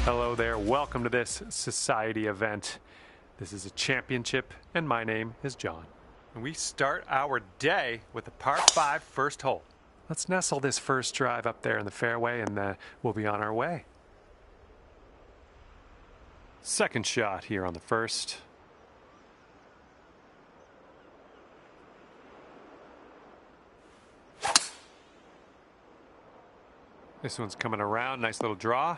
Hello there, welcome to this society event. This is a championship, and my name is John. And we start our day with a par 5 first hole. Let's nestle this first drive up there in the fairway, and we'll be on our way. Second shot here on the first. This one's coming around, nice little draw.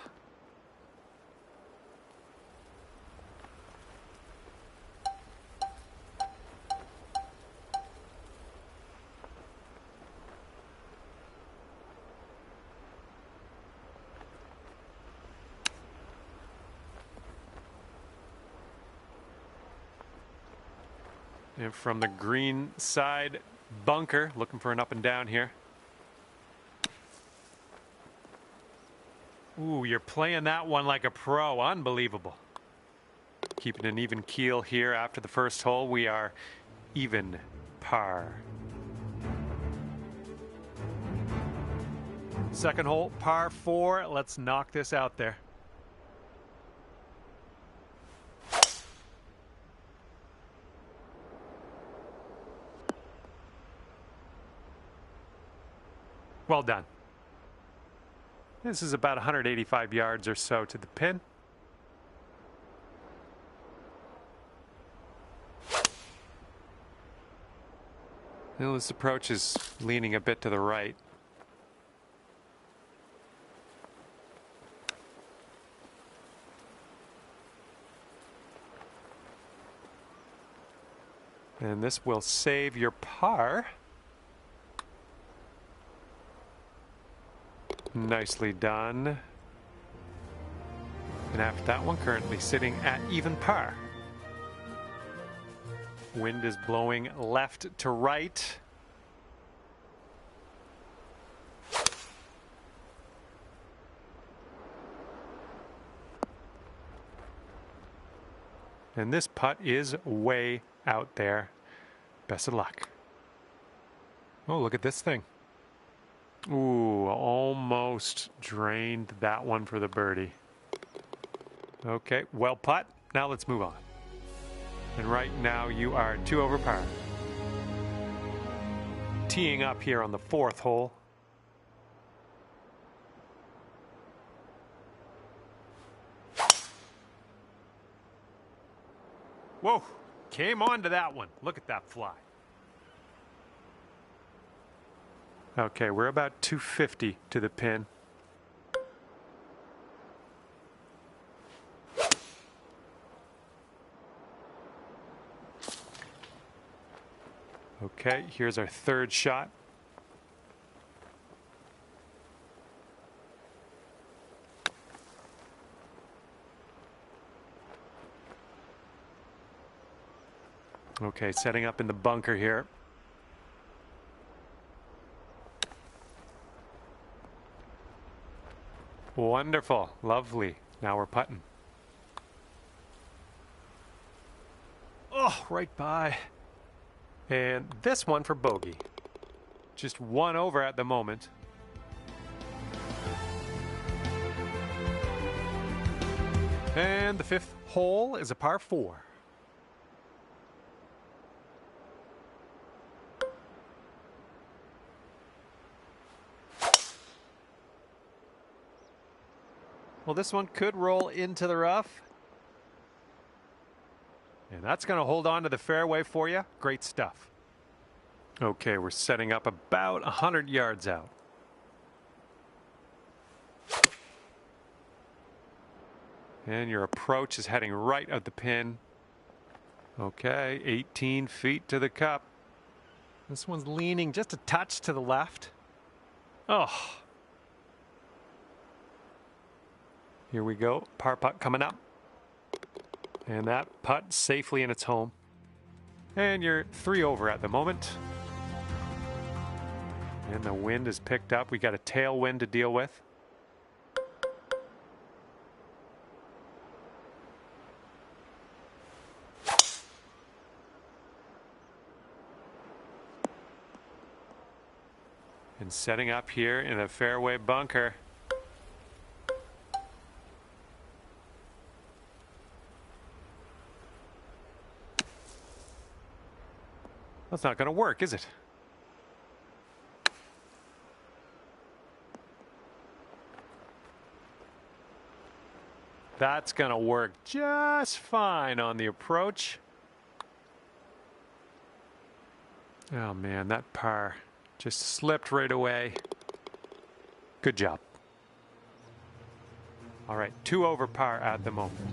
And from the green side bunker, looking for an up and down here. Ooh, you're playing that one like a pro. Unbelievable. Keeping an even keel here after the first hole. We are even par. Second hole, par 4. Let's knock this out there. Well done. This is about 185 yards or so to the pin. Now this approach is leaning a bit to the right. And this will save your par. Nicely done. And after that one, currently sitting at even par. Wind is blowing left to right. And this putt is way out there. Best of luck. Oh, look at this thing. Ooh, almost drained that one for the birdie. Okay, well putt. Now let's move on. And right now you are 2 over par. Teeing up here on the 4th hole. Whoa, came on to that one. Look at that fly. Okay, we're about 250 to the pin. Okay, here's our 3rd shot. Okay, setting up in the bunker here. Wonderful, lovely. Now we're putting. Oh, right by. And this one for bogey. Just 1 over at the moment. And the 5th hole is a par 4. Well, this one could roll into the rough. And that's going to hold on to the fairway for you. Great stuff. Okay, we're setting up about 100 yards out. And your approach is heading right at the pin. Okay, 18 feet to the cup. This one's leaning just a touch to the left. Oh. Here we go, par putt coming up. And that putt safely in its home. And you're 3 over at the moment. And the wind is picked up. We got a tailwind to deal with. And setting up here in a fairway bunker. That's not going to work, is it? That's going to work just fine on the approach. Oh man, that par just slipped right away. Good job. All right, 2 over par at the moment.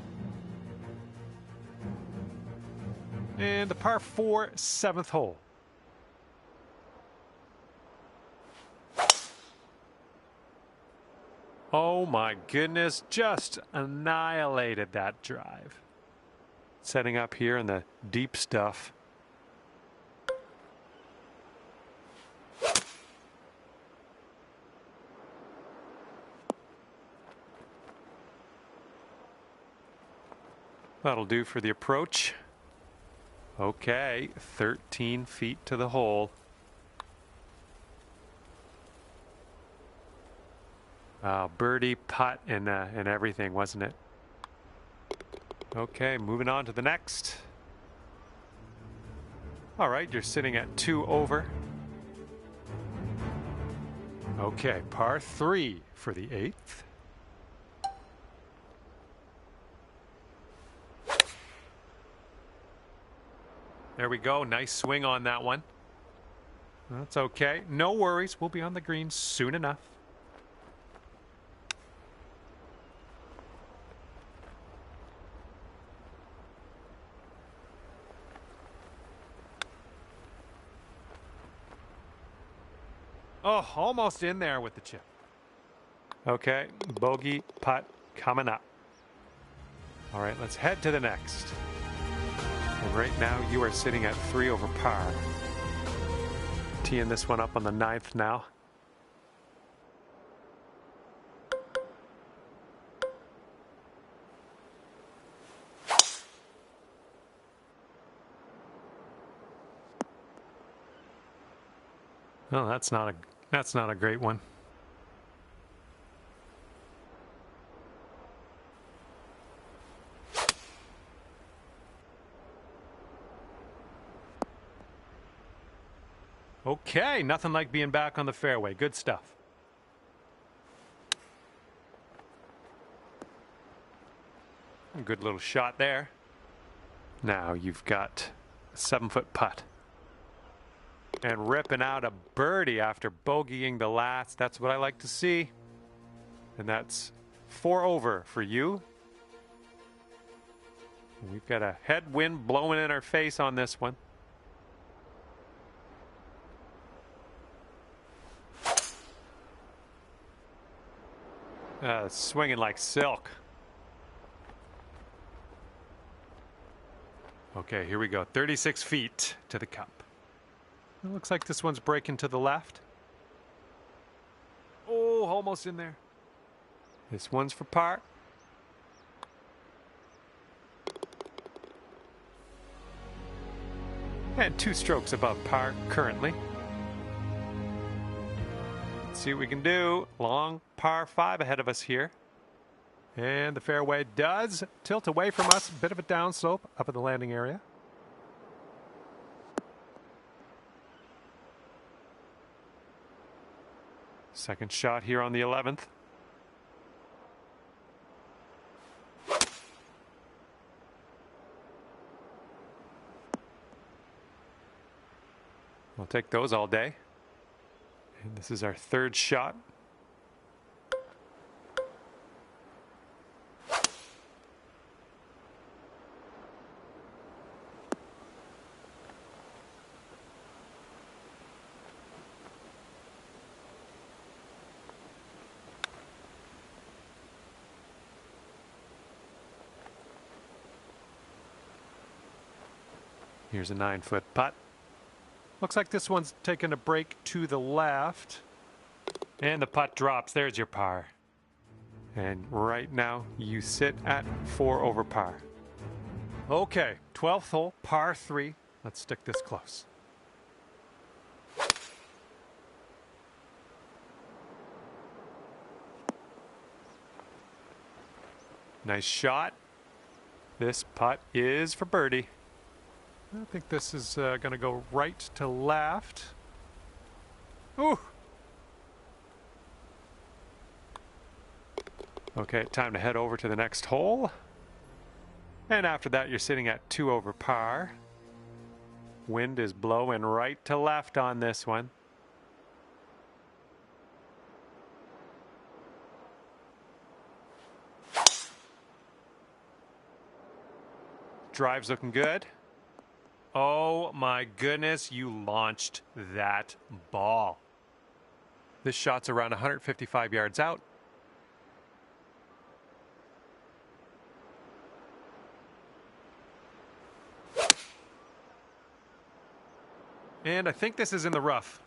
And the par 4 7th hole. Oh my goodness, just annihilated that drive. Setting up here in the deep stuff. That'll do for the approach. Okay, 13 feet to the hole. Birdie, putt, and everything, wasn't it? Okay, moving on to the next. All right, you're sitting at 2 over. Okay, par 3 for the 8th. There we go. Nice swing on that one. That's okay. No worries. We'll be on the green soon enough. Oh, almost in there with the chip. Okay, bogey putt coming up. All right, let's head to the next. And right now you are sitting at 3 over par. Teeing this one up on the 9th now. Oh, that's not a great one. Okay, nothing like being back on the fairway. Good stuff. Good little shot there. Now you've got a 7-foot putt. And ripping out a birdie after bogeying the last. That's what I like to see. And that's 4 over for you. We've got a headwind blowing in our face on this one. Swinging like silk. Okay, here we go. 36 feet to the cup. It looks like this one's breaking to the left. Oh, almost in there. This one's for par. And 2 strokes above par currently. Let's see what we can do. Long par 5 ahead of us here. And the fairway does tilt away from us. A bit of a downslope up at the landing area. Second shot here on the 11th. We'll take those all day. And this is our 3rd shot. Here's a 9-foot putt. Looks like this one's taking a break to the left. And the putt drops. There's your par. And right now you sit at 4 over par. Okay, 12th hole, par 3. Let's stick this close. Nice shot. This putt is for birdie. I think this is going to go right to left. Ooh! Okay, time to head over to the next hole. And after that, you're sitting at 2 over par. Wind is blowing right to left on this one. Drive's looking good. Oh my goodness, you launched that ball. This shot's around 155 yards out. And I think this is in the rough.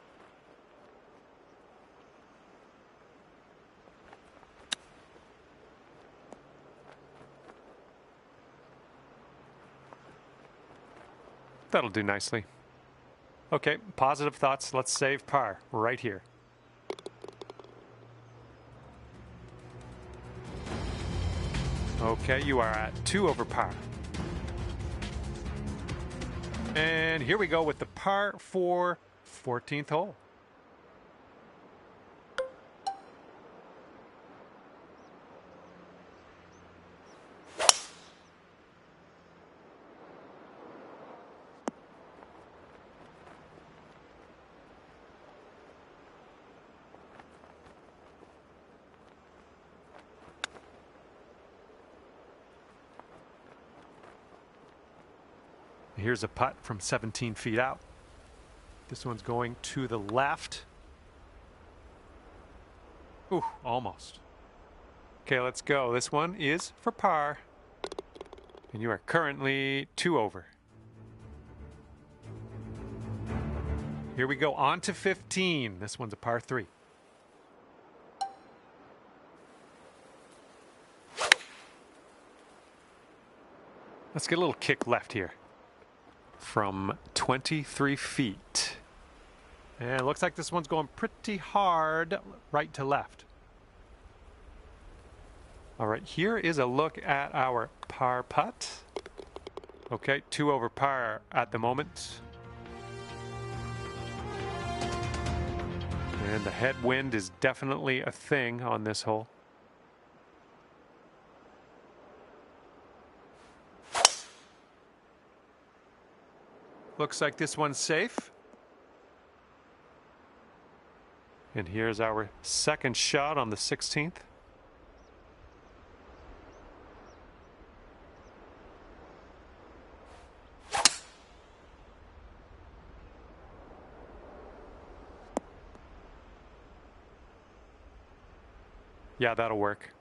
That'll do nicely. Okay, positive thoughts. Let's save par right here. Okay, you are at 2 over par. And here we go with the par 4 14th hole. Here's a putt from 17 feet out. This one's going to the left. Ooh, almost. Okay, let's go. This one is for par. And you are currently 2 over. Here we go on to 15. This one's a par 3. Let's get a little kick left here. From 23 feet. And it looks like this one's going pretty hard right to left. All right, here is a look at our par putt. Okay, 2 over par at the moment. And the headwind is definitely a thing on this hole. Looks like this one's safe. And here's our second shot on the 16th. Yeah, that'll work.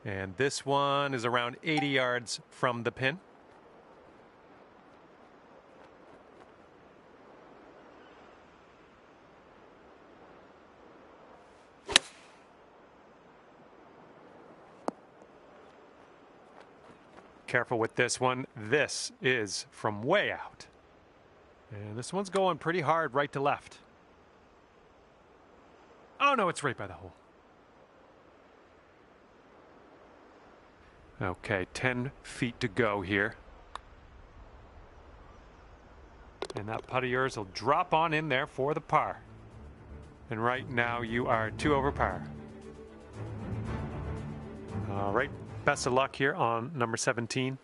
And this one is around 80 yards from the pin. Careful with this one. This is from way out. And this one's going pretty hard right to left. Oh no, it's right by the hole. Okay, 10 feet to go here. And that putt of yours will drop on in there for the par. And right now you are 2 over par. All right. Best of luck here on number 17.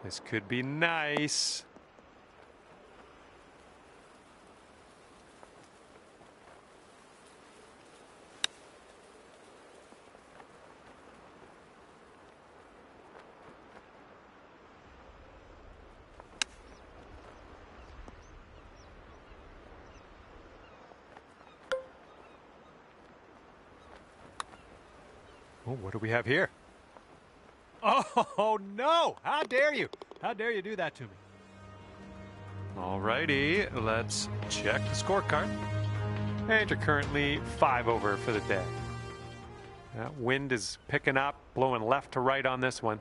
This could be nice. Oh, what do we have here? Oh, no! How dare you? How dare you do that to me? All righty, let's check the scorecard. And you're currently 5 over for the day. That wind is picking up, blowing left to right on this one.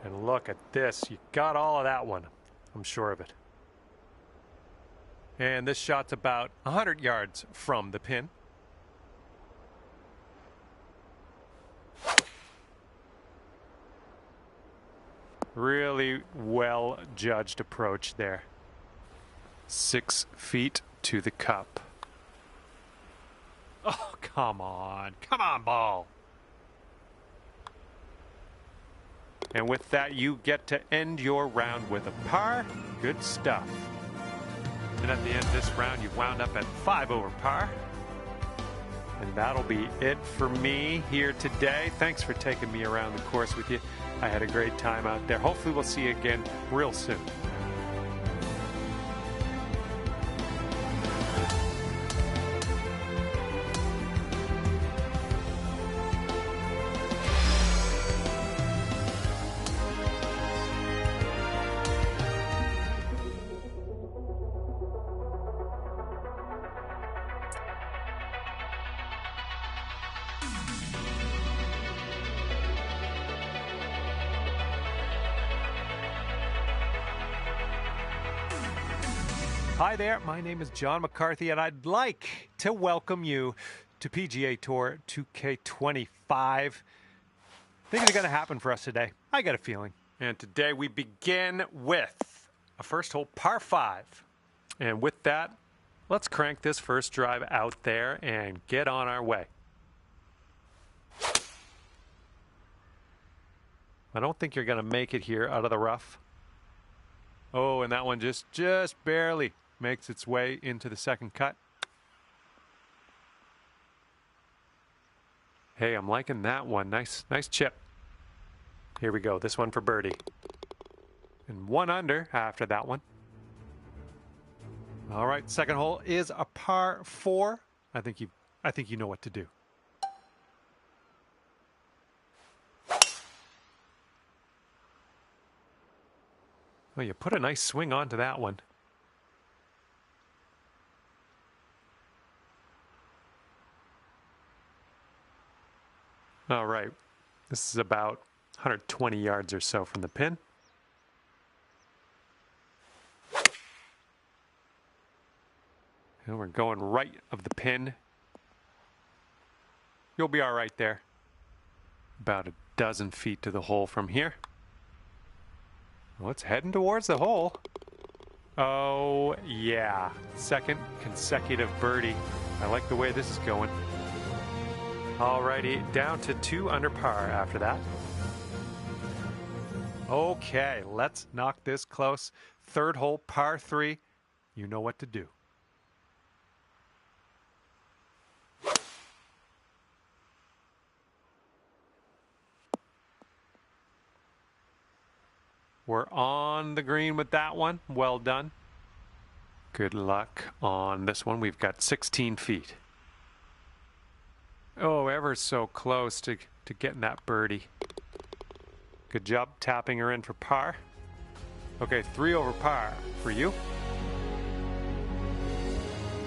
And look at this. You got all of that one. I'm sure of it. And this shot's about 100 yards from the pin. Really well judged approach there. 6 feet to the cup. Oh, come on. Come on, ball. And with that, you get to end your round with a par. Good stuff. And at the end of this round, you've wound up at 5 over par. And that'll be it for me here today. Thanks for taking me around the course with you. I had a great time out there. Hopefully we'll see you again real soon. Hi there, my name is John McCarthy, and I'd like to welcome you to PGA Tour 2K25. Things are going to happen for us today. I got a feeling. And today we begin with a first hole par 5. And with that, let's crank this first drive out there and get on our way. I don't think you're going to make it here out of the rough. Oh, and that one just barely makes its way into the second cut. Hey, I'm liking that one. Nice chip. Here we go. This one for birdie. And 1 under after that one. All right, second hole is a par 4. I think you know what to do. Well, you put a nice swing onto that one. All right, this is about 120 yards or so from the pin. And we're going right of the pin. You'll be all right there. About a dozen feet to the hole from here. Well, it's heading towards the hole. Oh, yeah. Second consecutive birdie. I like the way this is going. Alrighty, down to 2 under par after that. Okay, let's knock this close. Third hole, par 3. You know what to do. We're on the green with that one. Well done. Good luck on this one. We've got 16 feet. Oh, ever so close to getting that birdie. Good job tapping her in for par. Okay, 3 over par for you.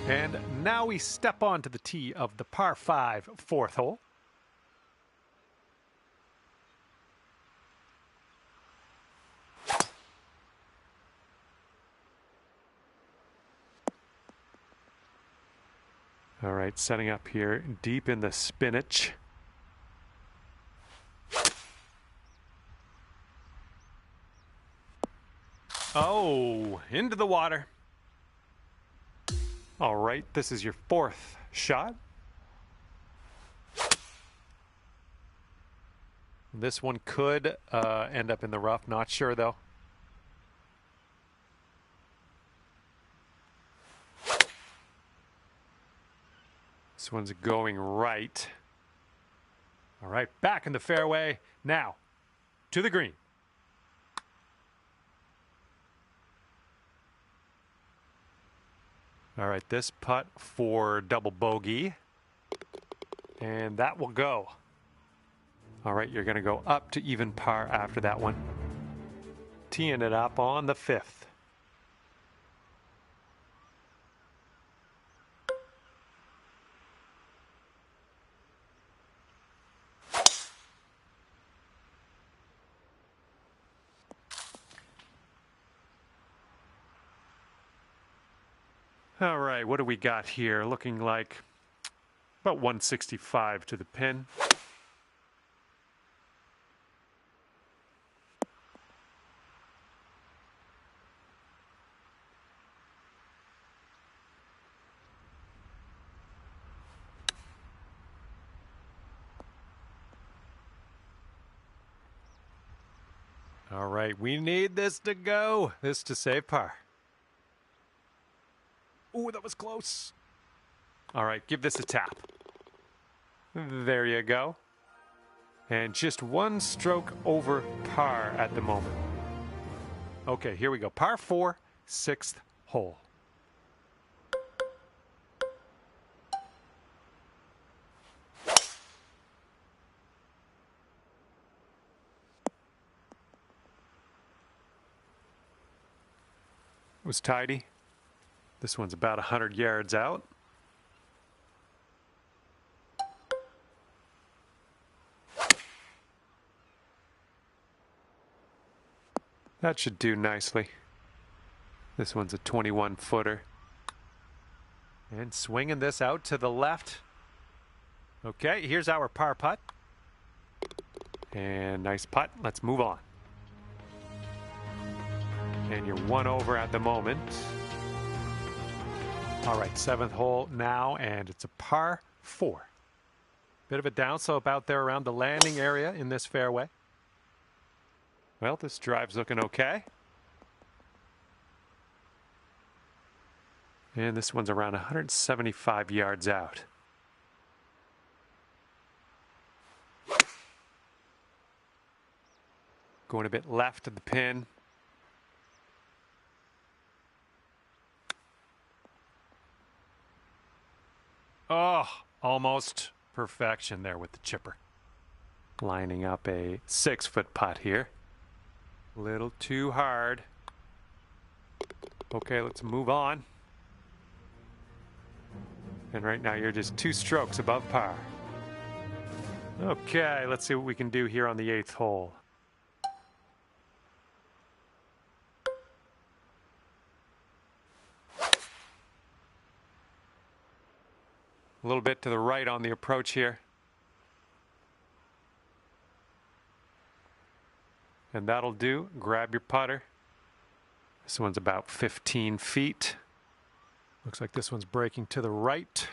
And now we step onto the tee of the par 5 fourth hole. All right, setting up here deep in the spinach. Oh, into the water. All right, this is your 4th shot. This one could end up in the rough, not sure though. This one's going right. All right, back in the fairway. Now, to the green. All right, this putt for double bogey. And that will go. All right, you're going to go up to even par after that one. Teeing it up on the 5th. All right, what do we got here? Looking like about 165 to the pin. All right, we need this to go. This to save par. Ooh, that was close. All right, give this a tap. There you go. And just one stroke over par at the moment. Okay, here we go. Par 4, 6th hole. It was tidy. This one's about 100 yards out. That should do nicely. This one's a 21-footer. And swinging this out to the left. Okay, here's our par putt. And nice putt. Let's move on. And you're one over at the moment. All right, 7th hole now, and it's a par 4. Bit of a downslope out there around the landing area in this fairway. Well, this drive's looking okay. And this one's around 175 yards out. Going a bit left of the pin. Oh, almost perfection there with the chipper. Lining up a 6-foot putt here. A little too hard. Okay, let's move on. And right now you're just 2 strokes above par. Okay, let's see what we can do here on the 8th hole. A little bit to the right on the approach here. And that'll do. Grab your putter. This one's about 15 feet. Looks like this one's breaking to the right.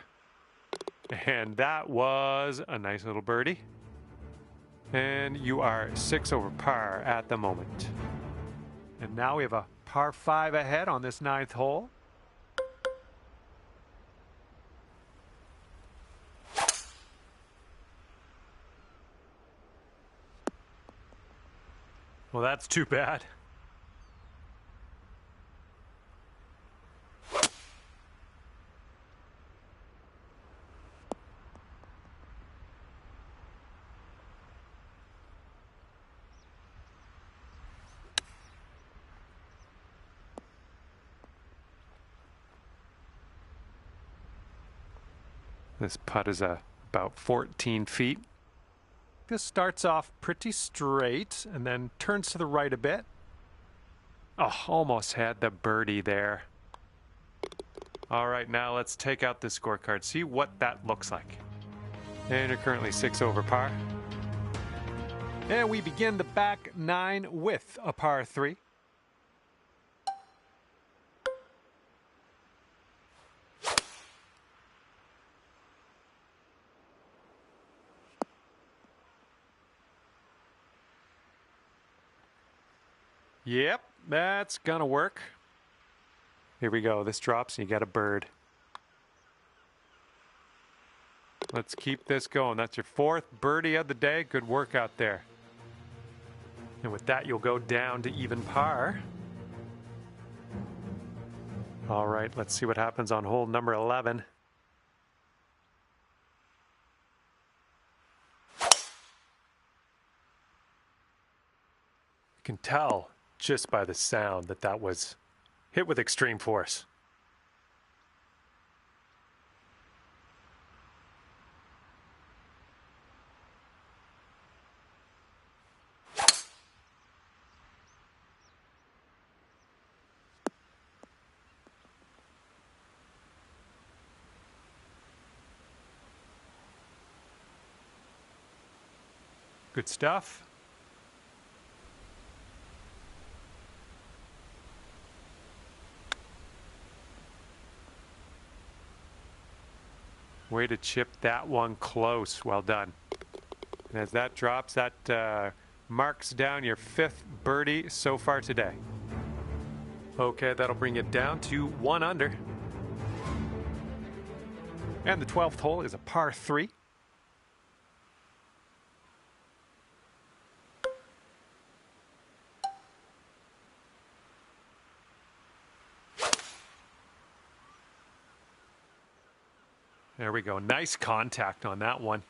And that was a nice little birdie. And you are 6 over par at the moment. And now we have a par 5 ahead on this 9th hole. Well, that's too bad. This putt is about 14 feet. This starts off pretty straight and then turns to the right a bit. Oh, almost had the birdie there. All right, now let's take out the scorecard, see what that looks like. And you're currently 6 over par. And we begin the back 9 with a par 3. Yep, that's gonna work. Here we go. This drops and you get a bird. Let's keep this going. That's your 4th birdie of the day. Good work out there. And with that, you'll go down to even par. All right, let's see what happens on hole number 11. You can tell just by the sound that that was hit with extreme force. Good stuff. Way to chip that one close. Well done. And as that drops, that marks down your 5th birdie so far today. Okay, that'll bring it down to 1 under. And the 12th hole is a par 3. There we go. Nice contact on that one.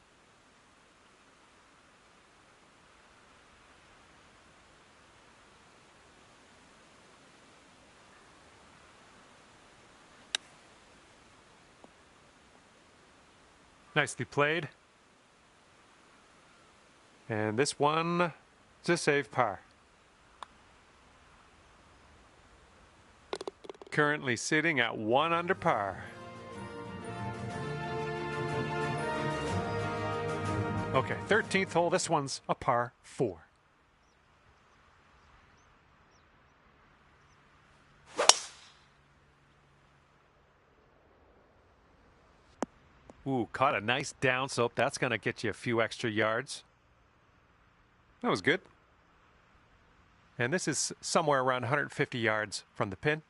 Nicely played. And this one is a save par. Currently sitting at 1 under par. Okay, 13th hole. This one's a par 4. Ooh, caught a nice downslope. That's going to get you a few extra yards. That was good. And this is somewhere around 150 yards from the pin.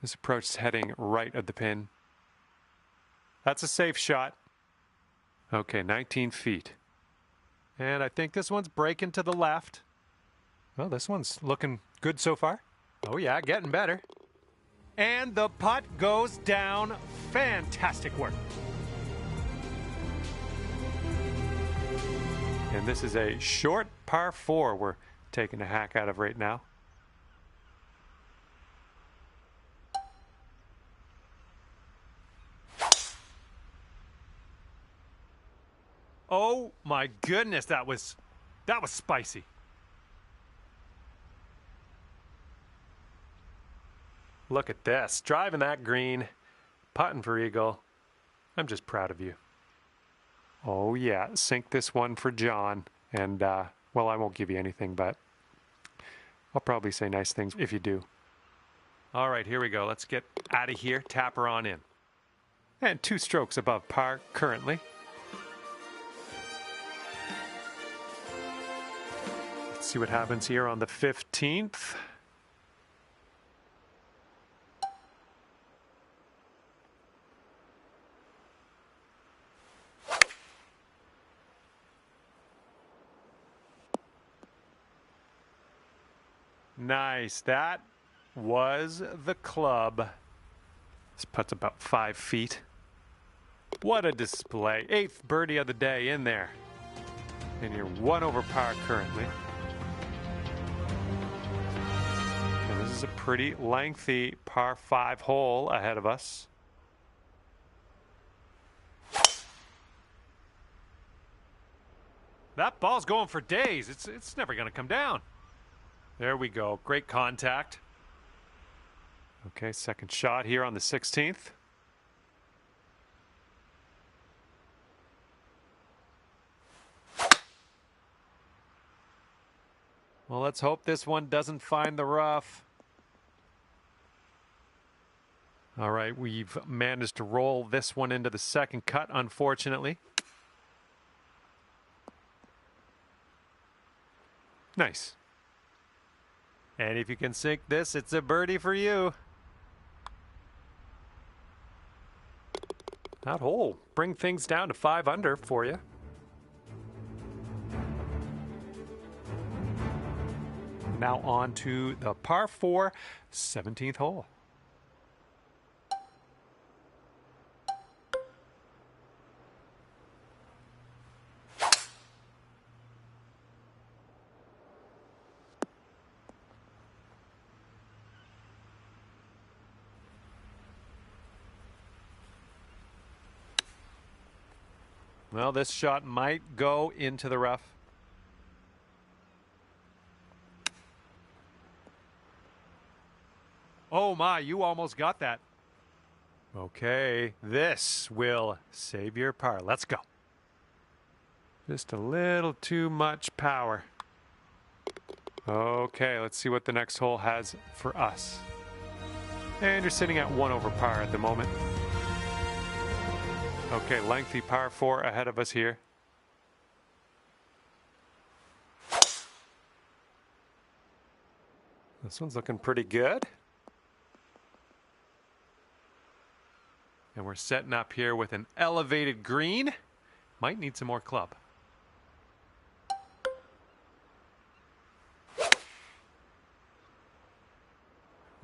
This approach is heading right at the pin. That's a safe shot. Okay, 19 feet. And I think this one's breaking to the left. Well, this one's looking good so far. Oh yeah, getting better. And the putt goes down. Fantastic work. And this is a short par 4 we're taking a hack out of right now. Oh my goodness, that was spicy. Look at this, driving that green, putting for eagle. I'm just proud of you. Oh yeah, sink this one for John. And well, I won't give you anything, but I'll probably say nice things if you do. All right, here we go. Let's get out of here. Tap her on in. And 2 strokes above par currently. Let's see what happens here on the 15th. Nice. That was the club. This putt's about 5 feet. What a display. 8th birdie of the day in there. And you're 1 over par currently. And this is a pretty lengthy par 5 hole ahead of us. That ball's going for days. It's never going to come down. There we go. Great contact. Okay, second shot here on the 16th. Well, let's hope this one doesn't find the rough. All right, we've managed to roll this one into the second cut, unfortunately. Nice. And if you can sink this, it's a birdie for you. That hole bring things down to 5 under for you. Now on to the par 4, 17th hole. Well, this shot might go into the rough. Oh my, you almost got that. Okay, this will save your par. Let's go. Just a little too much power. Okay, let's see what the next hole has for us. And you're sitting at 1 over par at the moment. Okay, lengthy par 4 ahead of us here. This one's looking pretty good. And we're setting up here with an elevated green. Might need some more club.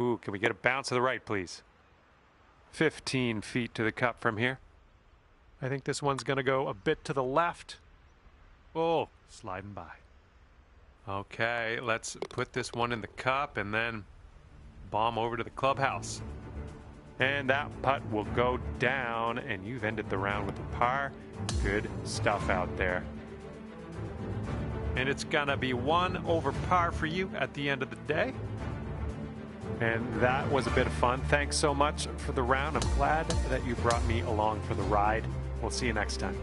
Ooh, can we get a bounce to the right, please? 15 feet to the cup from here. I think this one's going to go a bit to the left. Oh, sliding by. Okay, let's put this one in the cup and then bomb over to the clubhouse. And that putt will go down, and you've ended the round with a par. Good stuff out there. And it's going to be 1 over par for you at the end of the day. And that was a bit of fun. Thanks so much for the round. I'm glad that you brought me along for the ride. We'll see you next time.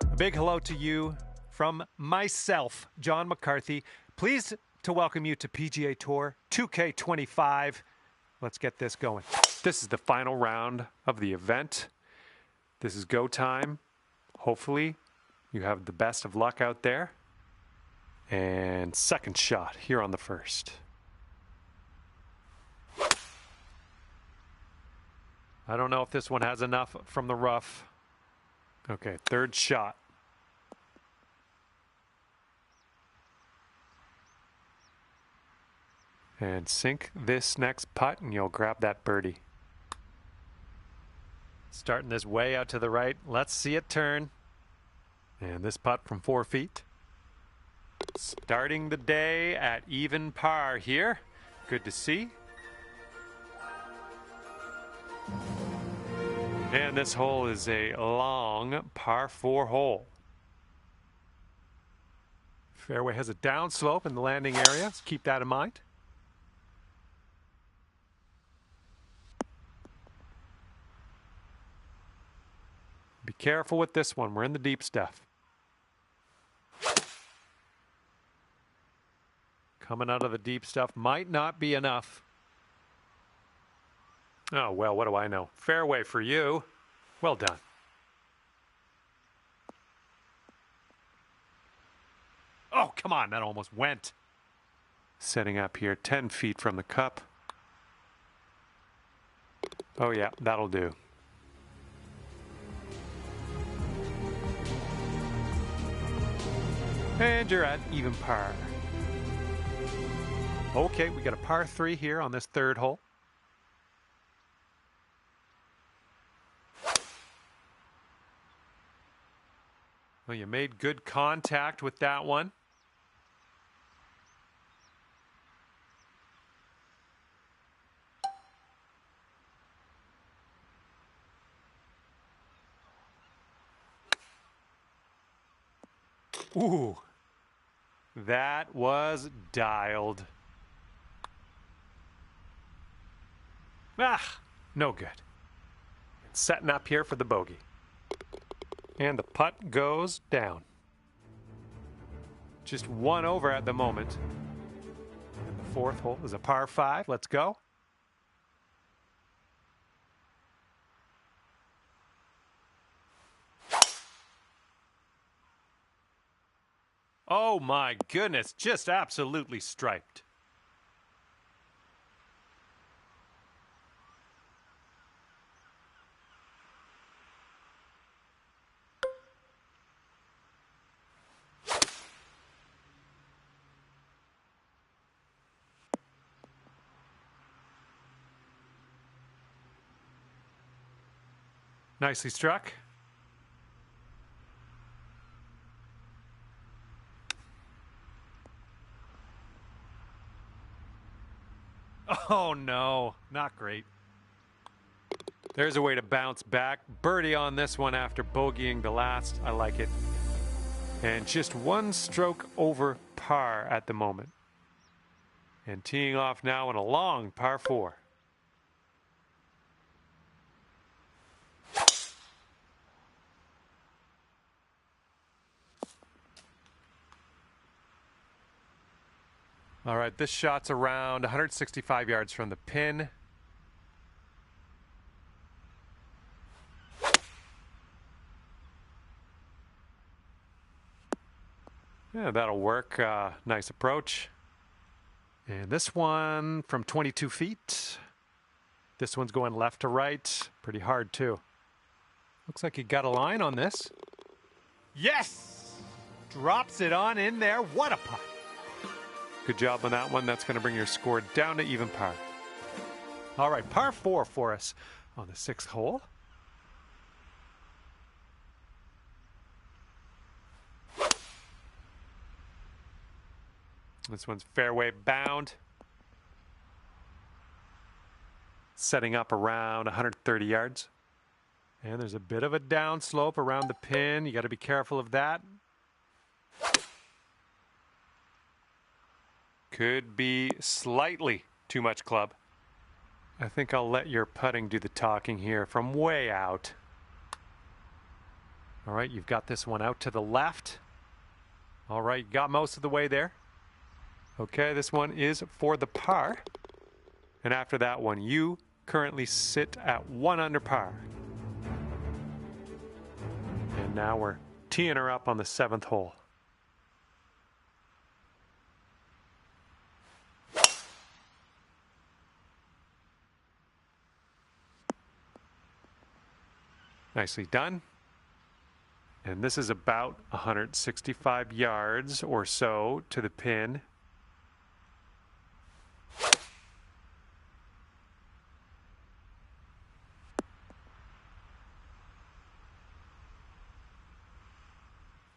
A big hello to you from myself, John McCarthy. Pleased to welcome you to PGA Tour 2K25. Let's get this going. This is the final round of the event. This is go time. Hopefully, you have the best of luck out there. And second shot here on the first. I don't know if this one has enough from the rough. Okay, third shot. And sink this next putt and you'll grab that birdie. Starting this way out to the right. Let's see it turn. And this putt from 4 feet. Starting the day at even par here. Good to see. And this hole is a long par 4 hole. Fairway has a downslope in the landing area, so keep that in mind. Be careful with this one. We're in the deep stuff. Coming out of the deep stuff might not be enough. Oh, well, what do I know? Fairway for you. Well done. Oh, come on. That almost went. Setting up here 10 feet from the cup. Oh, yeah, that'll do. And you're at even par. Okay, we got a par 3 here on this third hole. Well, you made good contact with that one. Ooh, that was dialed. Ah, no good. Setting up here for the bogey. And the putt goes down. Just 1 over at the moment. And the fourth hole is a par 5. Let's go. Oh my goodness, just absolutely striped. Nicely struck. Oh no, not great. There's a way to bounce back. Birdie on this one after bogeying the last. I like it. And just one stroke over par at the moment. And teeing off now in a long par 4. All right, this shot's around 165 yards from the pin. Yeah, that'll work. Nice approach. And this one from 22 feet. This one's going left to right. Pretty hard, too. Looks like he got a line on this. Yes! Drops it on in there. What a putt. Good job on that one. That's going to bring your score down to even par. All right, par 4 for us on the 6th hole. This one's fairway bound. Setting up around 130 yards. And there's a bit of a downslope around the pin. You got to be careful of that. Could be slightly too much club. I think I'll let your putting do the talking here from way out. All right, you've got this one out to the left. All right, you got most of the way there. Okay, this one is for the par. And after that one, you currently sit at 1 under par. And now we're teeing her up on the 7th hole. Nicely done. And this is about 165 yards or so to the pin.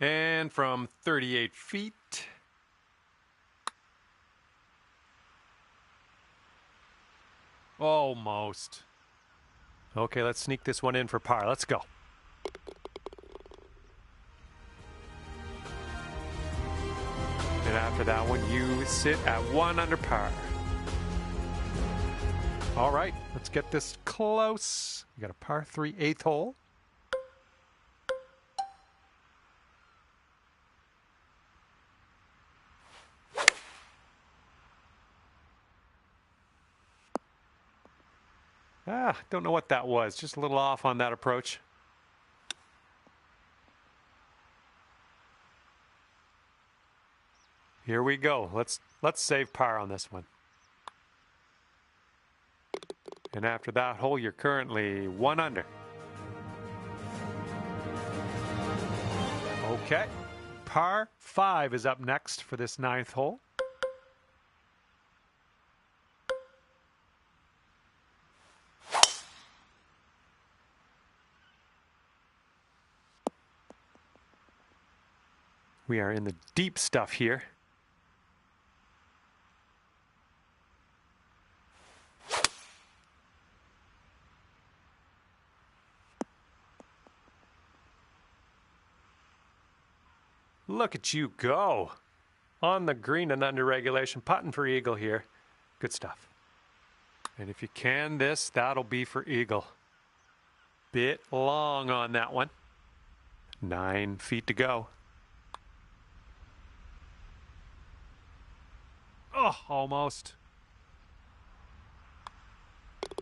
And from 38 feet. Almost. Okay, let's sneak this one in for par. Let's go. And after that one, you sit at 1 under par. All right, let's get this close. You got a par 3 8th hole. Don't know what that was. Just a little off on that approach. Here we go. Let's save par on this one. And after that hole, you're currently 1 under. Okay. Par 5 is up next for this 9th hole. We are in the deep stuff here. Look at you go. On the green and under regulation, putting for eagle here. Good stuff. And if you can this, that'll be for eagle. Bit long on that one. 9 feet to go. Oh, almost.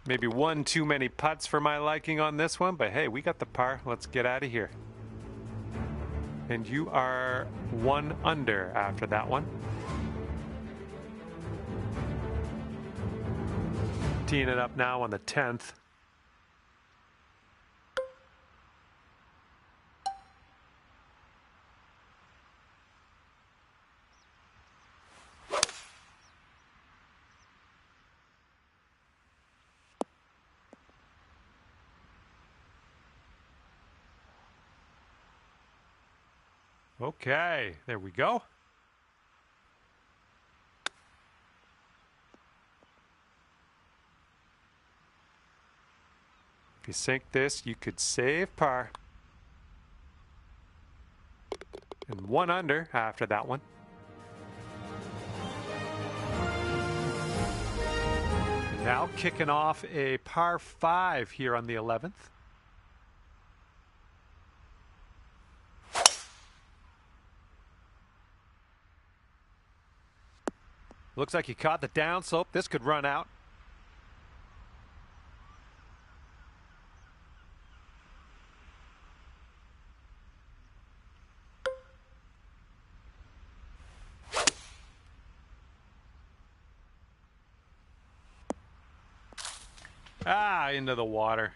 Maybe one too many putts for my liking on this one, but hey, we got the par. Let's get out of here. And you are 1 under after that one. Teeing it up now on the 10th. Okay, there we go. If you sink this, you could save par. And 1 under after that one. Now kicking off a par 5 here on the 11th. Looks like he caught the downslope. This could run out. Into the water.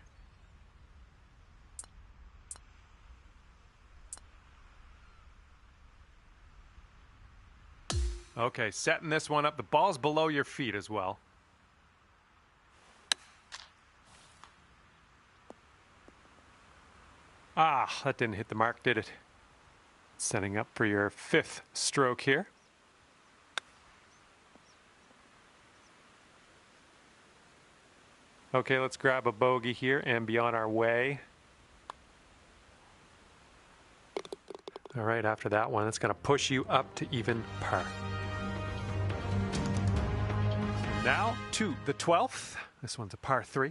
Okay, setting this one up. The ball's below your feet as well. That didn't hit the mark, did it? Setting up for your 5th stroke here. Okay, let's grab a bogey here and be on our way. All right, after that one, it's going to push you up to even par. Now to the 12th. This one's a par 3.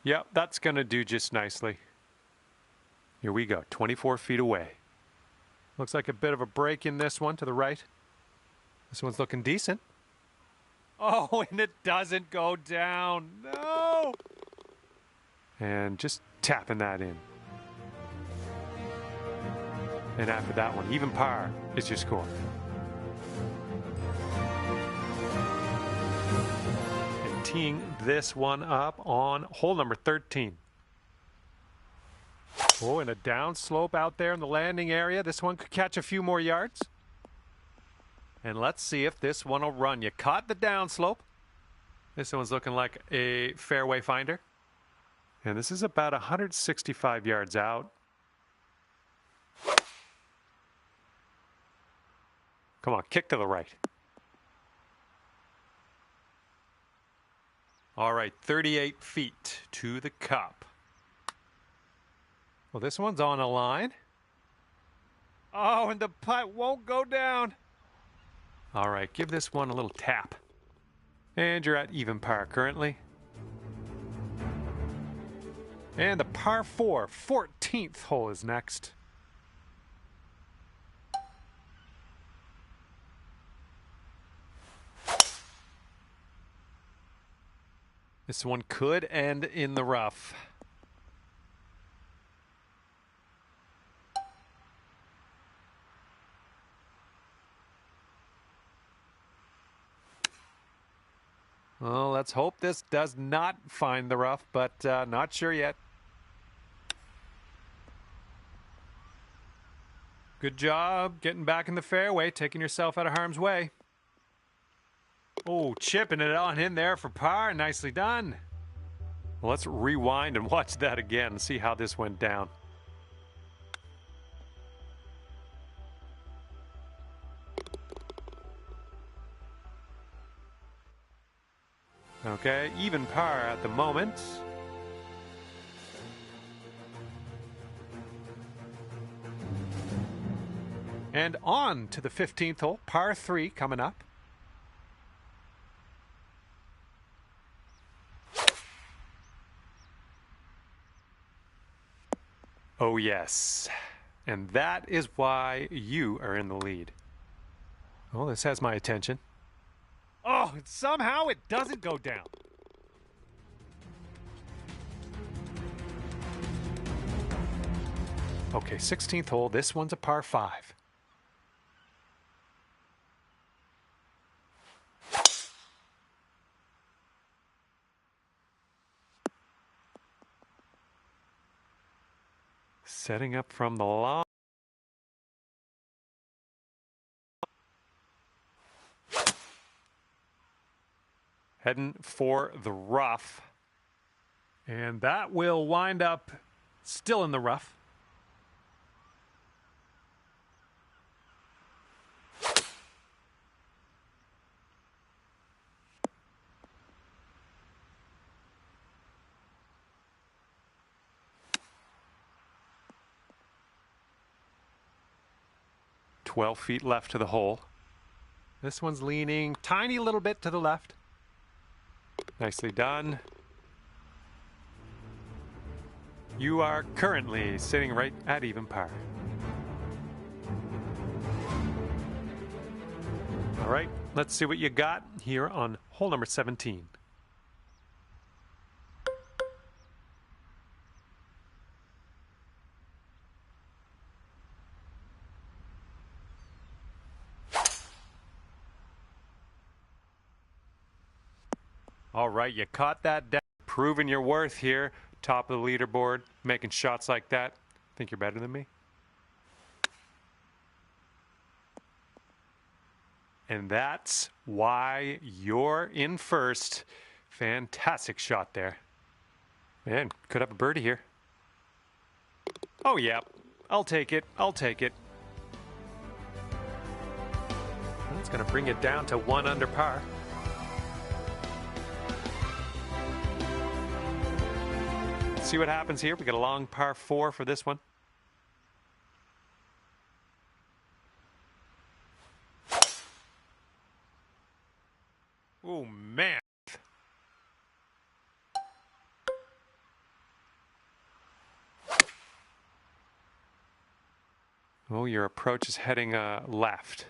Yep, that's going to do just nicely. Here we go, 24 feet away. Looks like a bit of a break in this one to the right. This one's looking decent. Oh, and it doesn't go down. No! And just tapping that in. And after that one, even par is your score. And teeing this one up on hole number 13. Oh, and a down slope out there in the landing area. This one could catch a few more yards. And let's see if this one will run. You caught the down slope. This one's looking like a fairway finder. And this is about 165 yards out. Come on, kick to the right. All right, 38 feet to the cup. Well, this one's on a line. Oh, and the putt won't go down. All right, give this one a little tap. And you're at even par currently. And the par 4, 14th hole is next. This one could end in the rough. Well, let's hope this does not find the rough, but not sure yet. Good job getting back in the fairway, taking yourself out of harm's way. Oh, chipping it on in there for par. Nicely done. Well, let's rewind and watch that again and see how this went down. Okay, even par at the moment. And on to the 15th hole, par 3 coming up. Oh yes, and that is why you are in the lead. Oh, this has my attention. Oh, somehow it doesn't go down. Okay, 16th hole. This one's a par 5. Setting up from the long. Heading for the rough. And that will wind up still in the rough. 12 feet left to the hole. This one's leaning tiny little bit to the left. Nicely done. You are currently sitting right at even par. All right, let's see what you got here on hole number 17. All right, you caught that down. Proving your worth here. Top of the leaderboard, making shots like that. Think you're better than me? And that's why you're in first. Fantastic shot there. Man, could have a birdie here. Oh, yeah. I'll take it. I'll take it. That's going to bring it down to 1 under par. See what happens here. We got a long par 4 for this one. Oh, man. Oh, your approach is heading left.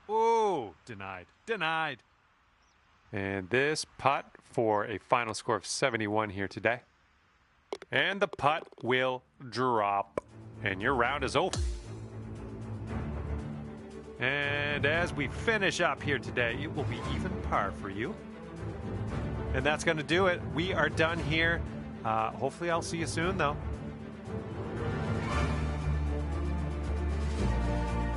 Oh, denied. Denied. And this putt for a final score of 71 here today. And the putt will drop. And your round is over. And as we finish up here today, it will be even par for you. And that's going to do it. We are done here. Hopefully I'll see you soon, though.